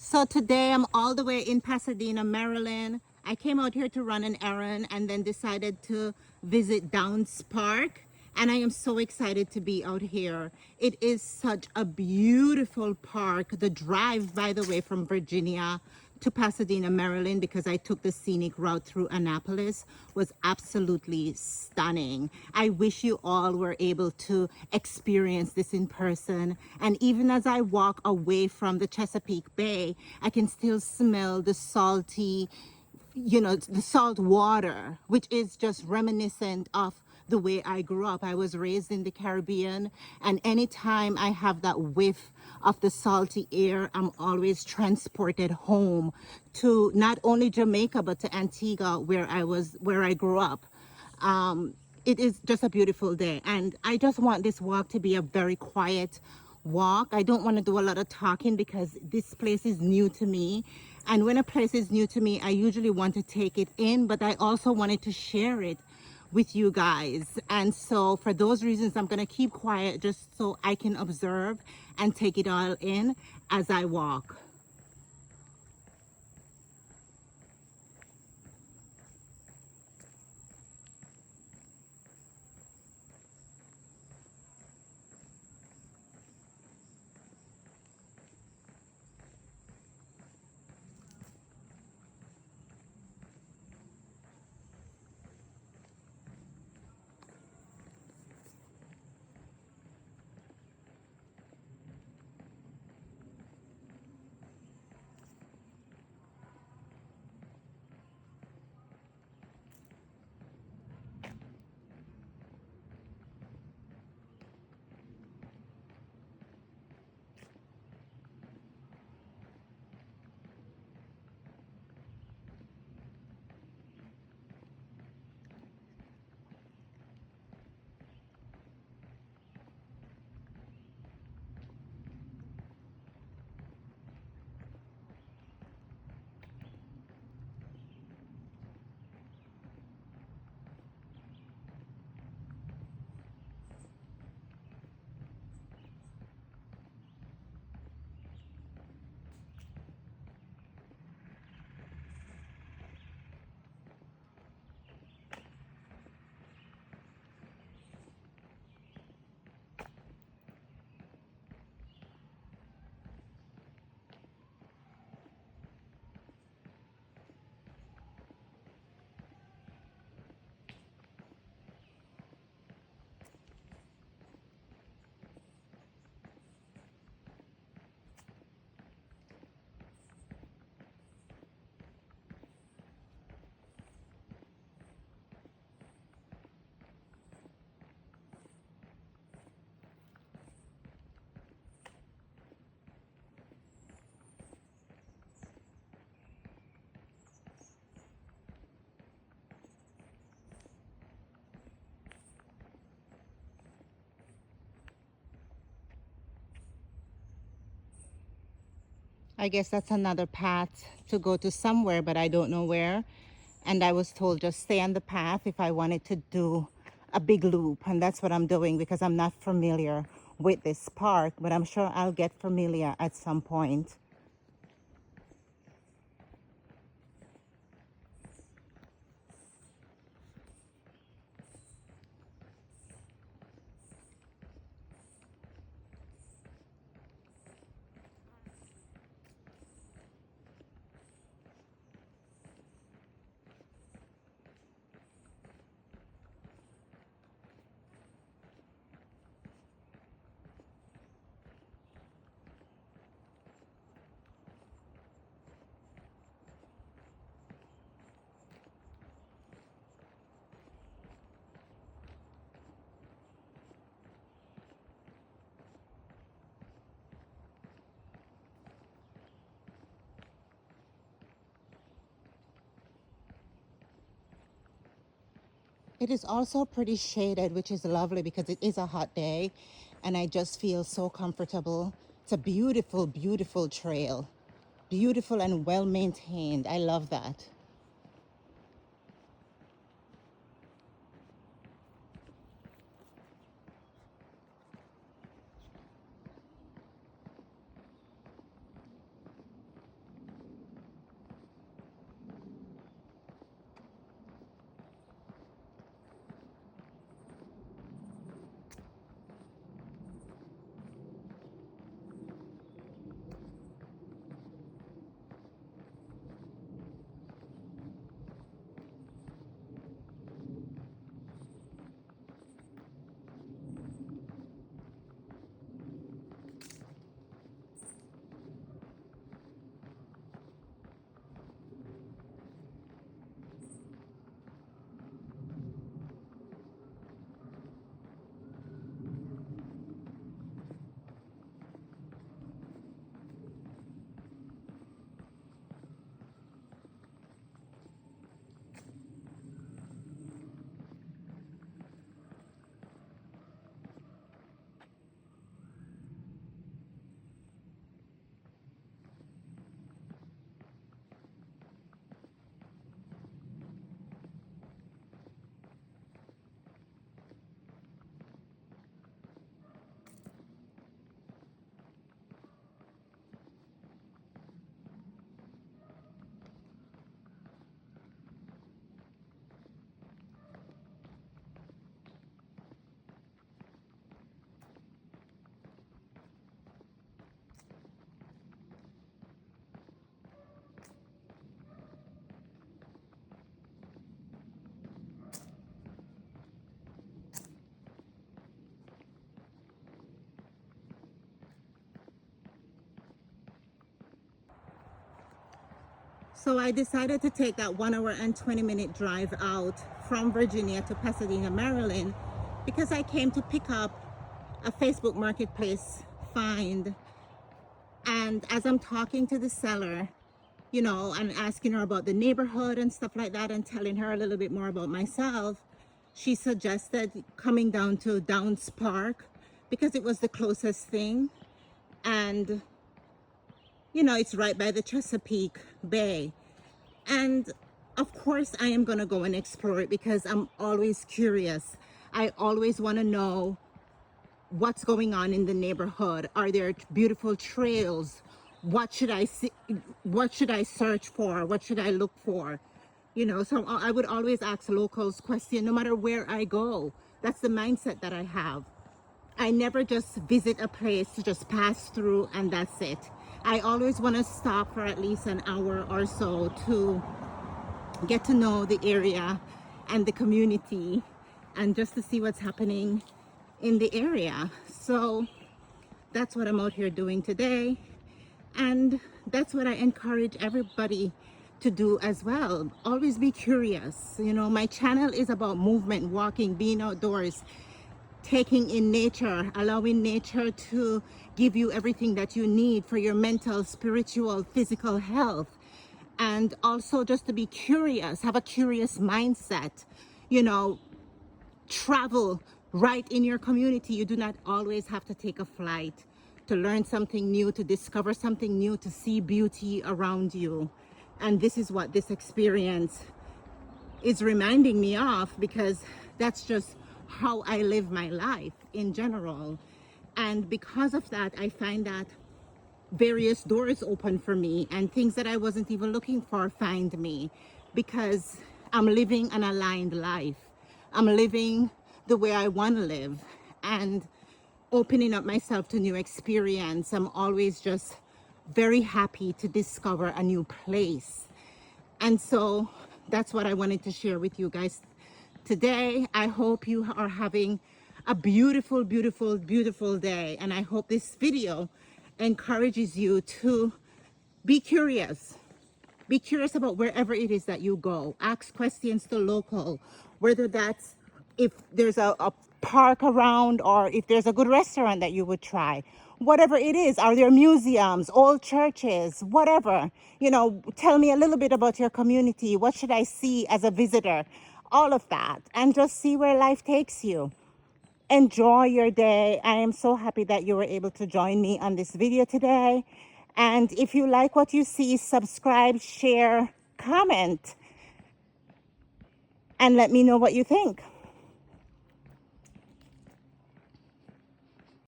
So today I'm all the way in Pasadena, Maryland. I came out here to run an errand and then decided to visit Downs Park. And I am so excited to be out here. It is such a beautiful park. The drive, by the way, from Virginia to Pasadena, Maryland, because I took the scenic route through Annapolis, was absolutely stunning. I wish you all were able to experience this in person. And even as I walk away from the Chesapeake Bay, I can still smell the salty, the salt water, which is just reminiscent of the way I grew up. I was raised in the Caribbean, and anytime I have that whiff of the salty air, I'm always transported home to not only Jamaica but to Antigua, where I grew up. It is just a beautiful day, and I just want this walk to be a very quiet walk. I don't want to do a lot of talking because this place is new to me, and when a place is new to me, I usually want to take it in, but I also wanted to share it with you guys. And so for those reasons, I'm going to keep quiet just so I can observe and take it all in as I walk. I guess that's another path to go to somewhere, but I don't know where. And I was told just stay on the path if I wanted to do a big loop. And that's what I'm doing because I'm not familiar with this park, but I'm sure I'll get familiar at some point. It is also pretty shaded, which is lovely because it is a hot day and I just feel so comfortable. It's a beautiful, beautiful trail. Beautiful and well maintained. I love that. So I decided to take that 1 hour and 20-minute drive out from Virginia to Pasadena, Maryland, because I came to pick up a Facebook Marketplace find. And as I'm talking to the seller, you know, and asking her about the neighborhood and stuff like that, and telling her a little bit more about myself, she suggested coming down to Downs Park because it was the closest thing. And, you know, it's right by the Chesapeake Bay. And of course, I am going to go and explore it because I'm always curious. I always want to know what's going on in the neighborhood. Are there beautiful trails? What should I see? What should I search for? What should I look for? You know, so I would always ask locals questions no matter where I go. That's the mindset that I have. I never just visit a place to just pass through and that's it. I always want to stop for at least an hour or so to get to know the area and the community and just to see what's happening in the area. So that's what I'm out here doing today. And that's what I encourage everybody to do as well. Always be curious. You know, my channel is about movement, walking, being outdoors, taking in nature, allowing nature to give you everything that you need for your mental, spiritual, physical health. And also just to be curious, have a curious mindset, you know, travel right in your community. You do not always have to take a flight to learn something new, to discover something new, to see beauty around you. And this is what this experience is reminding me of, because that's just how I live my life in general. And because of that, I find that various doors open for me and things that I wasn't even looking for find me, because I'm living an aligned life. I'm living the way I want to live and opening up myself to new experience. I'm always just very happy to discover a new place. And so that's what I wanted to share with you guys today. I hope you are having a beautiful, beautiful, beautiful day. And I hope this video encourages you to be curious. Be curious about wherever it is that you go. Ask questions to local, whether that's if there's a park around or if there's a good restaurant that you would try. Whatever it is, are there museums, old churches, whatever. You know, tell me a little bit about your community. What should I see as a visitor? All of that. And just see where life takes you. Enjoy your day. I am so happy that you were able to join me on this video today. And if you like what you see, subscribe, share, comment, and let me know what you think.